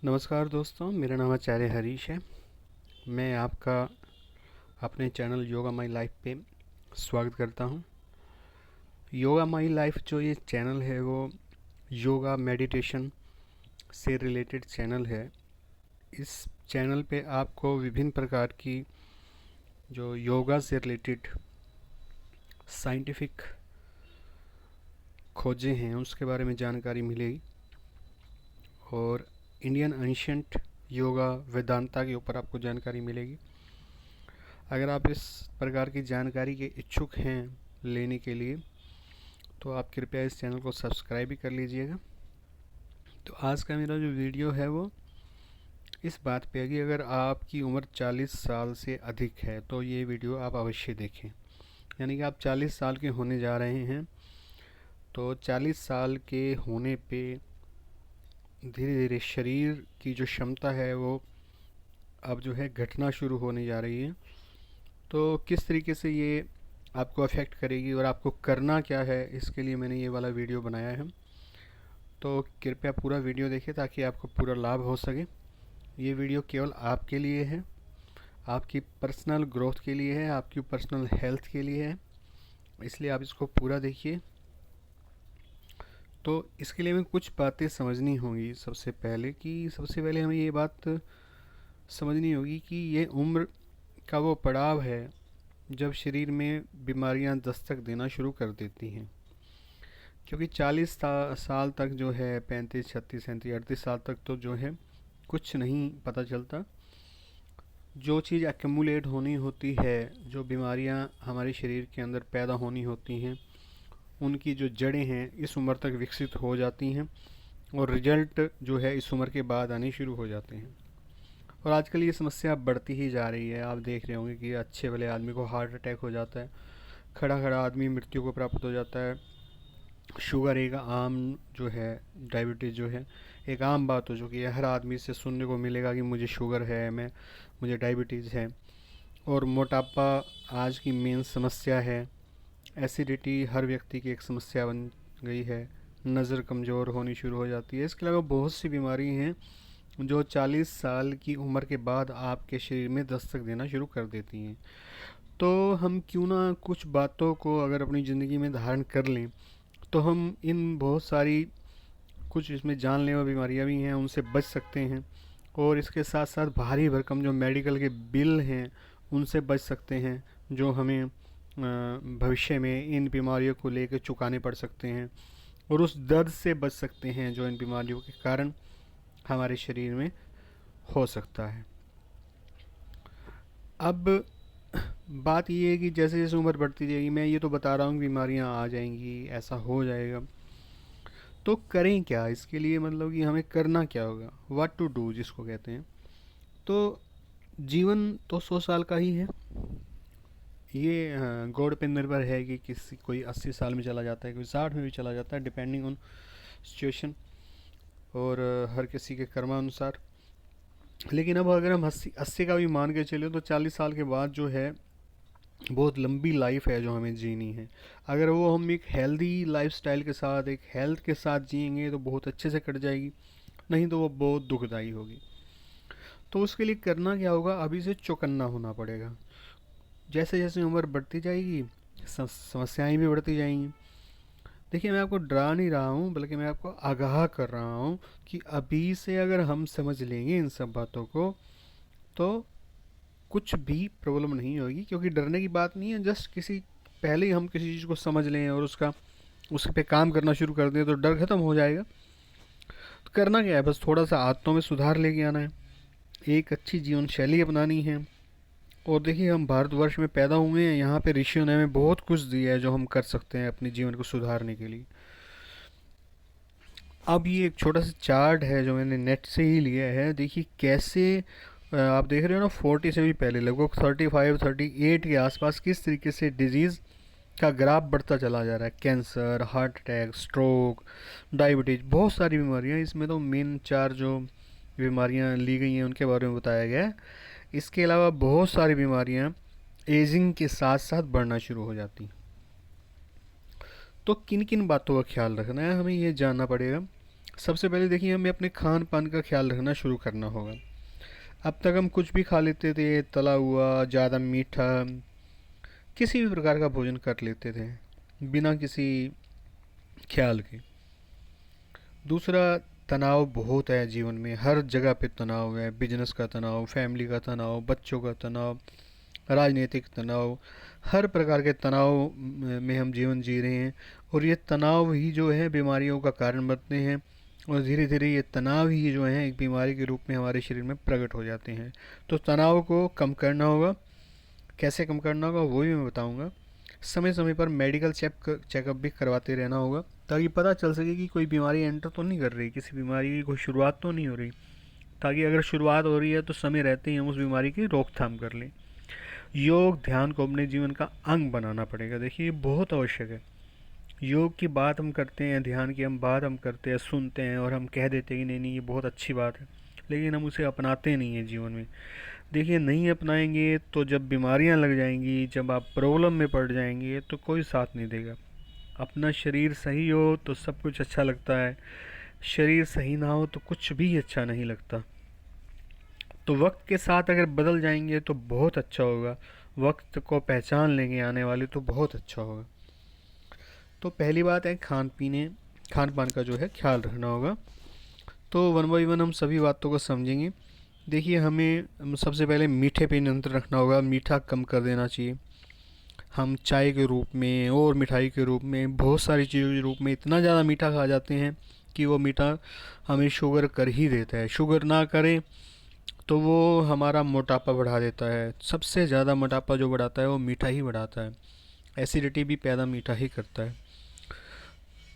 नमस्कार दोस्तों, मेरा नाम आचार्य हरीश है। मैं आपका अपने चैनल योगा माई लाइफ पे स्वागत करता हूँ। योगा माई लाइफ जो ये चैनल है वो योगा मेडिटेशन से रिलेटेड चैनल है। इस चैनल पे आपको विभिन्न प्रकार की जो योगा से रिलेटेड साइंटिफिक खोजें हैं उसके बारे में जानकारी मिलेगी और इंडियन एंशिएंट योगा वेदांता के ऊपर आपको जानकारी मिलेगी। अगर आप इस प्रकार की जानकारी के इच्छुक हैं लेने के लिए तो आप कृपया इस चैनल को सब्सक्राइब भी कर लीजिएगा। तो आज का मेरा जो वीडियो है वो इस बात पे है कि अगर आपकी उम्र 40 साल से अधिक है तो ये वीडियो आप अवश्य देखें। यानी कि आप 40 साल के होने जा रहे हैं तो 40 साल के होने पे धीरे धीरे शरीर की जो क्षमता है वो अब जो है घटना शुरू होने जा रही है। तो किस तरीके से ये आपको अफेक्ट करेगी और आपको करना क्या है, इसके लिए मैंने ये वाला वीडियो बनाया है। तो कृपया पूरा वीडियो देखें ताकि आपको पूरा लाभ हो सके। ये वीडियो केवल आपके लिए है, आपकी पर्सनल ग्रोथ के लिए है, आपकी पर्सनल हेल्थ के लिए है, इसलिए आप इसको पूरा देखिए। तो इसके लिए हमें कुछ बातें समझनी होंगी। सबसे पहले हमें ये बात समझनी होगी कि ये उम्र का वो पड़ाव है जब शरीर में बीमारियां दस्तक देना शुरू कर देती हैं। क्योंकि 40 साल तक जो है 35 36 37 38 साल तक तो जो है कुछ नहीं पता चलता। जो चीज़ एक्यूमुलेट होनी होती है, जो बीमारियां हमारे शरीर के अंदर पैदा होनी होती हैं, उनकी जो जड़ें हैं इस उम्र तक विकसित हो जाती हैं और रिजल्ट जो है इस उम्र के बाद आने शुरू हो जाते हैं। और आजकल ये समस्या बढ़ती ही जा रही है। आप देख रहे होंगे कि अच्छे भले आदमी को हार्ट अटैक हो जाता है, खड़ा खड़ा आदमी मृत्यु को प्राप्त हो जाता है। शुगर एक आम जो है, डायबिटीज़ जो है एक आम बात हो चुकी है। हर आदमी से सुनने को मिलेगा कि मुझे शुगर है, मुझे डायबिटीज़ है। और मोटापा आज की मेन समस्या है। एसिडिटी हर व्यक्ति की एक समस्या बन गई है। नज़र कमज़ोर होनी शुरू हो जाती है। इसके अलावा बहुत सी बीमारी हैं जो 40 साल की उम्र के बाद आपके शरीर में दस्तक देना शुरू कर देती हैं। तो हम क्यों ना कुछ बातों को अगर अपनी ज़िंदगी में धारण कर लें तो हम इन बहुत सारी कुछ इसमें जानलेवा बीमारियां भी हैं उनसे बच सकते हैं। और इसके साथ साथ भारी भरकम जो मेडिकल के बिल हैं उनसे बच सकते हैं, जो हमें भविष्य में इन बीमारियों को लेकर चुकाने पड़ सकते हैं। और उस दर्द से बच सकते हैं जो इन बीमारियों के कारण हमारे शरीर में हो सकता है। अब बात ये है कि जैसे जैसे उम्र बढ़ती जाएगी, मैं ये तो बता रहा हूँ बीमारियाँ आ जाएंगी, ऐसा हो जाएगा, तो करें क्या इसके लिए, मतलब कि हमें करना क्या होगा, व्हाट टू डू जिसको कहते हैं। तो जीवन तो 100 साल का ही है। ये गॉड पे निर्भर है कि किसी कोई 80 साल में चला जाता है, कोई 60 में भी चला जाता है, डिपेंडिंग ऑन सिचुएशन और हर किसी के कर्मानुसार। लेकिन अब अगर हम 80 का भी मान के चले तो 40 साल के बाद जो है बहुत लंबी लाइफ है जो हमें जीनी है। अगर वो हम एक हेल्दी लाइफस्टाइल के साथ, एक हेल्थ के साथ जिएंगे तो बहुत अच्छे से कट जाएगी, नहीं तो वो बहुत दुखदाई होगी। तो उसके लिए करना क्या होगा, अभी से चौकन्ना होना पड़ेगा। जैसे जैसे उम्र बढ़ती जाएगी समस्याएं भी बढ़ती जाएंगी। देखिए, मैं आपको डरा नहीं रहा हूँ बल्कि मैं आपको आगाह कर रहा हूँ कि अभी से अगर हम समझ लेंगे इन सब बातों को तो कुछ भी प्रॉब्लम नहीं होगी। क्योंकि डरने की बात नहीं है, जस्ट पहले ही हम किसी चीज़ को समझ लें और उस पे काम करना शुरू कर दें तो डर खत्म हो जाएगा। तो करना क्या है, बस थोड़ा सा आदतों में सुधार लेके आना है, एक अच्छी जीवन शैली अपनानी है। और देखिए, हम भारतवर्ष में पैदा हुए हैं, यहाँ पे ऋषियों ने हमें बहुत कुछ दिया है जो हम कर सकते हैं अपने जीवन को सुधारने के लिए। अब ये एक छोटा सा चार्ट है जो मैंने नेट से ही लिया है। देखिए कैसे आप देख रहे हो ना, 40 से भी पहले लगभग 35 38 के आसपास किस तरीके से डिजीज़ का ग्राफ बढ़ता चला जा रहा है। Cancer, heart attack, stroke, diabetes, बहुत सारी बीमारियां। इसमें तो मेन 4 जो बीमारियां ली गई हैं उनके बारे में बताया गया है। इसके अलावा बहुत सारी बीमारियां एजिंग के साथ साथ बढ़ना शुरू हो जाती हैं। तो किन किन बातों का ख्याल रखना है हमें ये जानना पड़ेगा। सबसे पहले देखिए हमें अपने खान पान का ख्याल रखना शुरू करना होगा। अब तक हम कुछ भी खा लेते थे, तला हुआ, ज़्यादा मीठा, किसी भी प्रकार का भोजन कर लेते थे बिना किसी ख्याल के। दूसरा, तनाव बहुत है जीवन में, हर जगह पे तनाव है। बिजनेस का तनाव, फैमिली का तनाव, बच्चों का तनाव, राजनीतिक तनाव, हर प्रकार के तनाव में हम जीवन जी रहे हैं। और ये तनाव ही जो है बीमारियों का कारण बनते हैं, और धीरे धीरे ये तनाव ही जो है एक बीमारी के रूप में हमारे शरीर में प्रकट हो जाते हैं। तो तनाव को कम करना होगा। कैसे कम करना होगा वो भी मैं बताऊंगा। समय समय पर मेडिकल चेकअप भी करवाते रहना होगा, ताकि पता चल सके कि कोई बीमारी एंटर तो नहीं कर रही, किसी बीमारी की कोई शुरुआत तो नहीं हो रही, ताकि अगर शुरुआत हो रही है तो समय रहते ही हम उस बीमारी की रोकथाम कर लें। योग ध्यान को अपने जीवन का अंग बनाना पड़ेगा। देखिए ये बहुत आवश्यक है। योग की बात हम करते हैं, ध्यान की हम बात हम करते हैं, सुनते हैं और हम कह देते हैं कि नहीं नहीं ये बहुत अच्छी बात है, लेकिन हम उसे अपनाते नहीं हैं जीवन में। देखिए नहीं अपनाएंगे तो जब बीमारियां लग जाएंगी, जब आप प्रॉब्लम में पड़ जाएंगे तो कोई साथ नहीं देगा। अपना शरीर सही हो तो सब कुछ अच्छा लगता है, शरीर सही ना हो तो कुछ भी अच्छा नहीं लगता। तो वक्त के साथ अगर बदल जाएंगे तो बहुत अच्छा होगा, वक्त को पहचान लेंगे आने वाले तो बहुत अच्छा होगा। तो पहली बात है खान पान का जो है ख्याल रखना होगा। तो वन बाई वन हम सभी बातों को समझेंगे। देखिए हमें सबसे पहले मीठे पे नियंत्रण रखना होगा, मीठा कम कर देना चाहिए। हम चाय के रूप में और मिठाई के रूप में, बहुत सारी चीज़ों के रूप में इतना ज़्यादा मीठा खा जाते हैं कि वो मीठा हमें शुगर कर ही देता है। शुगर ना करें तो वो हमारा मोटापा बढ़ा देता है। सबसे ज़्यादा मोटापा जो बढ़ाता है वो मीठा ही बढ़ाता है। एसिडिटी भी पैदा मीठा ही करता है।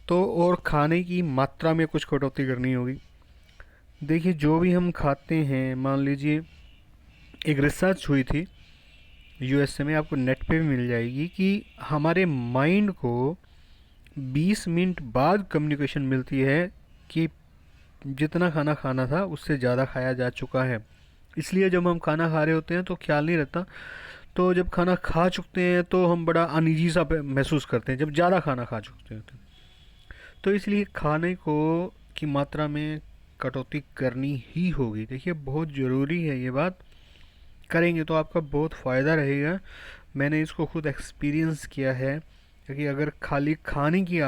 तो और खाने की मात्रा में कुछ कटौती करनी होगी। देखिए जो भी हम खाते हैं, मान लीजिए एक रिसर्च हुई थी यूएसए में, आपको नेट पे भी मिल जाएगी, कि हमारे माइंड को 20 मिनट बाद कम्युनिकेशन मिलती है कि जितना खाना खाना था उससे ज़्यादा खाया जा चुका है। इसलिए जब हम खाना खा रहे होते हैं तो ख्याल नहीं रहता, तो जब खाना खा चुकते हैं तो हम बड़ा अनईजी सा महसूस करते हैं जब ज़्यादा खाना खा चुकते हैं। तो इसलिए खाने को की मात्रा में कटौती करनी ही होगी। देखिए बहुत ज़रूरी है ये बात, करेंगे तो आपका बहुत फ़ायदा रहेगा। मैंने इसको खुद एक्सपीरियंस किया है, क्योंकि अगर खाली खाने की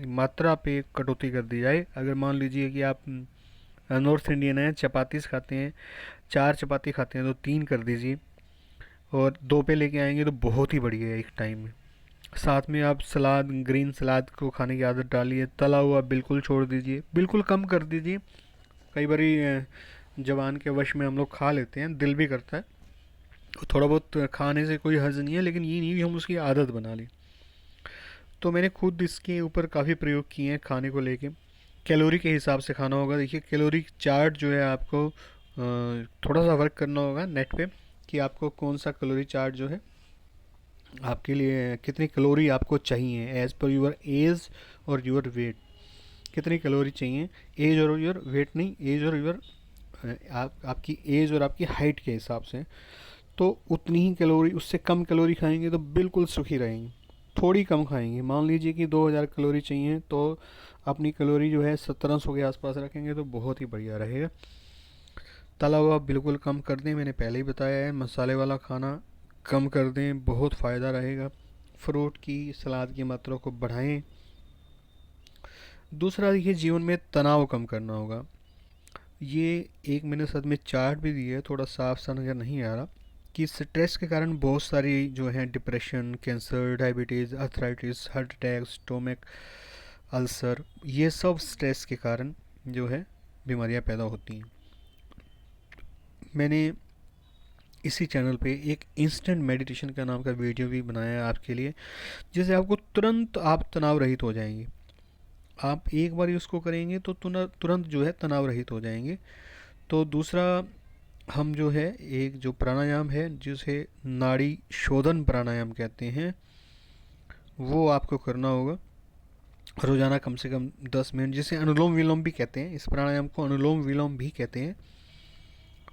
मात्रा पे कटौती कर दी जाए, अगर मान लीजिए कि आप नॉर्थ इंडियन हैं, चपाती खाते हैं, 4 चपाती खाते हैं तो 3 कर दीजिए, और 2 पे लेके आएंगे तो बहुत ही बढ़िया है एक टाइम में। साथ में आप सलाद, ग्रीन सलाद को खाने की आदत डालिए। तला हुआ बिल्कुल छोड़ दीजिए, बिल्कुल कम कर दीजिए। कई बारी जवान के वश में हम लोग खा लेते हैं, दिल भी करता है, थोड़ा बहुत खाने से कोई हर्ज नहीं है, लेकिन ये नहीं कि हम उसकी आदत बना लें। तो मैंने खुद इसके ऊपर काफ़ी प्रयोग किए हैं खाने को लेके। कैलोरी के हिसाब से खाना होगा। देखिए कैलोरी चार्ट जो है आपको थोड़ा सा वर्क करना होगा नेट पे, कि आपको कौन सा कैलोरी चार्ट जो है आपके लिए, कितनी कैलोरी आपको चाहिए एज़ पर यूर एज और यूर वेट। कितनी कैलोरी चाहिए, एज और यूर वेट नहीं, एज और यूर आपकी एज और आपकी हाइट के हिसाब से। तो उतनी ही कैलोरी, उससे कम कैलोरी खाएंगे तो बिल्कुल सुखी रहेंगे। थोड़ी कम खाएंगे, मान लीजिए कि 2000 कैलोरी चाहिए तो अपनी कैलोरी जो है 1700 के आसपास रखेंगे तो बहुत ही बढ़िया रहेगा। तला हुआ बिल्कुल कम कर दें, मैंने पहले ही बताया है। मसाले वाला खाना कम कर दें, बहुत फ़ायदा रहेगा। फ्रूट की, सलाद की मात्रा को बढ़ाएं। दूसरा देखिए जीवन में तनाव कम करना होगा। ये एक मैंने साथ में चार्ट भी दिया है, थोड़ा साफ सा नज़र नहीं आ रहा, कि स्ट्रेस के कारण बहुत सारी जो हैं depression, cancer, diabetes, arthritis, heart attack, stomach ulcer, ये सब स्ट्रेस के कारण जो है बीमारियां पैदा होती हैं। मैंने इसी चैनल पे एक इंस्टेंट मेडिटेशन का नाम का वीडियो भी बनाया है आपके लिए, जिससे आपको तुरंत आप तनाव रहित हो जाएंगे। आप एक बार उसको करेंगे तो तुरंत जो है तनाव रहित हो जाएंगे। तो दूसरा, हम जो है एक जो प्राणायाम है जिसे नाड़ी शोधन प्राणायाम कहते हैं, वो आपको करना होगा रोज़ाना कम से कम 10 मिनट, जिसे अनुलोम विलोम भी कहते हैं। इस प्राणायाम को अनुलोम विलोम भी कहते हैं।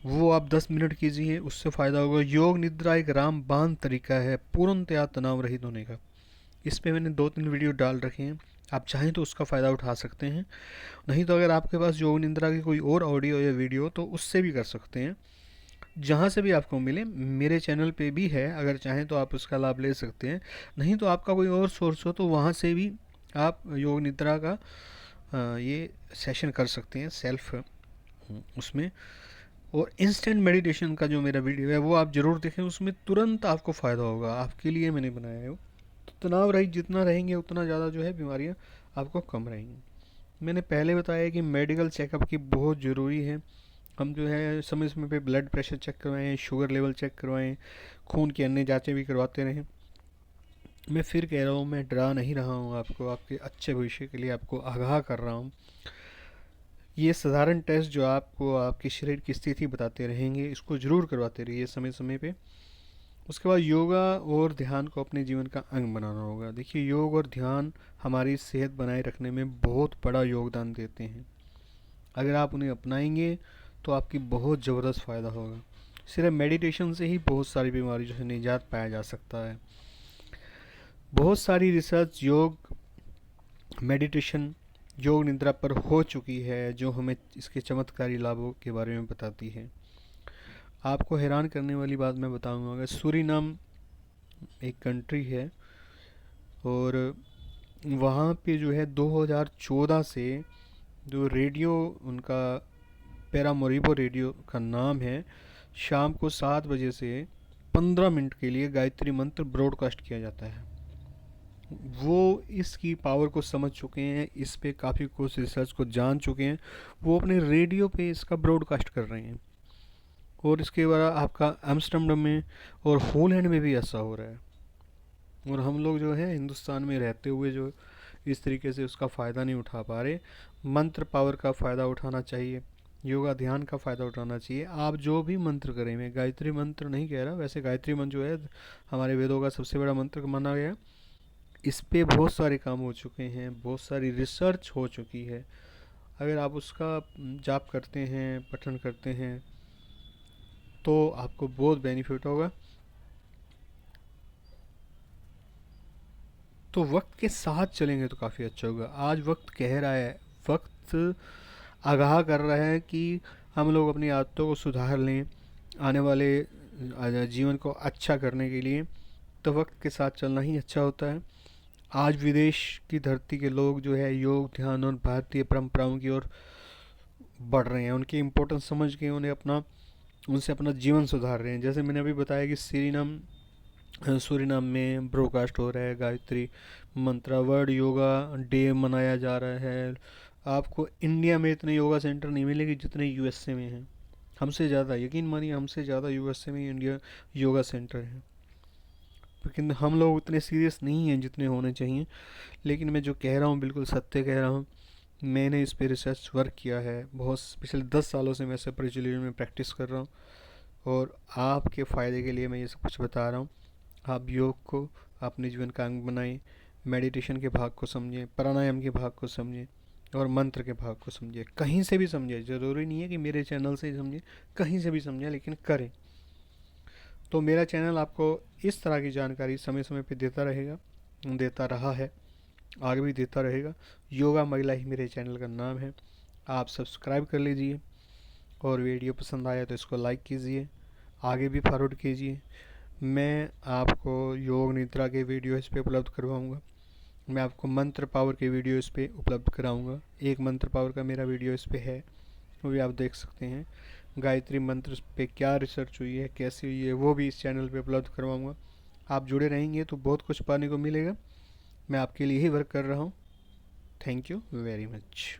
वो आप 10 मिनट कीजिए, उससे फ़ायदा होगा। योग निद्रा एक रामबाण तरीका है पूर्णतया तनाव रहित होने का। इस पे मैंने 2-3 वीडियो डाल रखे हैं, आप चाहें तो उसका फ़ायदा उठा सकते हैं, नहीं तो अगर आपके पास योग निद्रा की कोई और ऑडियो या वीडियो तो उससे भी कर सकते हैं। जहाँ से भी आपको मिले, मेरे चैनल पे भी है, अगर चाहें तो आप उसका लाभ ले सकते हैं। नहीं तो आपका कोई और सोर्स हो तो वहाँ से भी आप योग निद्रा का ये सेशन कर सकते हैं सेल्फ उसमें। और इंस्टेंट मेडिटेशन का जो मेरा वीडियो है वो आप ज़रूर देखें, उसमें तुरंत आपको फ़ायदा होगा, आपके लिए मैंने बनाया है वो। तो तनाव रहित जितना रहेंगे उतना ज़्यादा जो है बीमारियाँ आपको कम रहेंगी। मैंने पहले बताया कि मेडिकल चेकअप की बहुत ज़रूरी है। हम जो है समय समय पे ब्लड प्रेशर चेक करवाएं, शुगर लेवल चेक करवाएं, खून की अन्य जांचें भी करवाते रहें। मैं फिर कह रहा हूँ, मैं डरा नहीं रहा हूँ आपको, आपके अच्छे भविष्य के लिए आपको आगाह कर रहा हूँ। ये साधारण टेस्ट जो आपको आपके शरीर की स्थिति बताते रहेंगे, इसको ज़रूर करवाते रहिए समय समय पे। उसके बाद योगा और ध्यान को अपने जीवन का अंग बनाना होगा। देखिए, योग और ध्यान हमारी सेहत बनाए रखने में बहुत बड़ा योगदान देते हैं। अगर आप उन्हें अपनाएंगे तो आपकी बहुत ज़बरदस्त फ़ायदा होगा। सिर्फ मेडिटेशन से ही बहुत सारी बीमारियों से निजात पाया जा सकता है। बहुत सारी रिसर्च योग, मेडिटेशन, योग निद्रा पर हो चुकी है, जो हमें इसके चमत्कारी लाभों के बारे में बताती है। आपको हैरान करने वाली बात मैं बताऊंगा, अगर सूरीनाम एक कंट्री है और वहाँ पे जो है 2014 से जो रेडियो उनका पैरामोरिबो रेडियो का नाम है, शाम को 7 बजे से 15 मिनट के लिए गायत्री मंत्र ब्रॉडकास्ट किया जाता है। वो इसकी पावर को समझ चुके हैं, इस पे काफ़ी कुछ रिसर्च को जान चुके हैं, वो अपने रेडियो पे इसका ब्रॉडकास्ट कर रहे हैं। और इसके बाद आपका एम्स्टर्डम में और होलैंड में भी ऐसा हो रहा है। और हम लोग जो है हिंदुस्तान में रहते हुए जो इस तरीके से उसका फ़ायदा नहीं उठा पा रहे। मंत्र पावर का फ़ायदा उठाना चाहिए, योगा ध्यान का फ़ायदा उठाना चाहिए। आप जो भी मंत्र करें, मैं गायत्री मंत्र नहीं कह रहा, वैसे गायत्री मंत्र जो है हमारे वेदों का सबसे बड़ा मंत्र माना गया। इस पे बहुत सारे काम हो चुके हैं, बहुत सारी रिसर्च हो चुकी है। अगर आप उसका जाप करते हैं, पठन करते हैं, तो आपको बहुत बेनिफिट होगा। तो वक्त के साथ चलेंगे तो काफ़ी अच्छा होगा। आज वक्त कह रहा है, वक्त आगाह कर रहा है कि हम लोग अपनी आदतों को सुधार लें आने वाले जीवन को अच्छा करने के लिए। तो वक्त के साथ चलना ही अच्छा होता है। आज विदेश की धरती के लोग जो है योग ध्यान और भारतीय परंपराओं की ओर बढ़ रहे हैं, उनकी इम्पोर्टेंस समझ के उन्हें अपना उनसे अपना जीवन सुधार रहे हैं। जैसे मैंने अभी बताया कि सूरीनाम में ब्रॉडकास्ट हो रहा है गायत्री मंत्र, वर्ल्ड योगा डे मनाया जा रहा है। आपको इंडिया में इतने योगा सेंटर नहीं मिलेंगे जितने यूएसए में हैं। हमसे ज़्यादा, यकीन मानिए, हमसे ज़्यादा यूएसए में इंडिया योगा सेंटर हैं। लेकिन हम लोग उतने सीरियस नहीं हैं जितने होने चाहिए। लेकिन मैं जो कह रहा हूँ बिल्कुल सत्य कह रहा हूँ। मैंने इस पे रिसर्च वर्क किया है, बहुत पिछले 10 सालों से मैं सेपरेचुलर में प्रैक्टिस कर रहा हूँ। और आपके फ़ायदे के लिए मैं ये सब कुछ बता रहा हूँ। आप योग को अपने जीवन का अंग बनाएं, मेडिटेशन के भाग को समझें, प्राणायाम के भाग को समझें और मंत्र के भाग को समझें। कहीं से भी समझें, ज़रूरी नहीं है कि मेरे चैनल से ही समझें, कहीं से भी समझें, लेकिन करें। तो मेरा चैनल आपको इस तरह की जानकारी समय समय पे देता रहेगा, देता रहा है, आगे भी देता रहेगा। योगा महिला ही मेरे चैनल का नाम है। आप सब्सक्राइब कर लीजिए और वीडियो पसंद आया तो इसको लाइक कीजिए, आगे भी फॉरवर्ड कीजिए। मैं आपको योग निद्रा के वीडियो इस पे उपलब्ध करवाऊँगा। मैं आपको मंत्र पावर के वीडियो इस पे उपलब्ध कराऊँगा। एक मंत्र पावर का मेरा वीडियो इस पे है, वो भी आप देख सकते हैं। गायत्री मंत्र पे क्या रिसर्च हुई है, कैसी हुई है, वो भी इस चैनल पे उपलब्ध करवाऊँगा। आप जुड़े रहेंगे तो बहुत कुछ पाने को मिलेगा। मैं आपके लिए ही वर्क कर रहा हूँ। Thank you very much.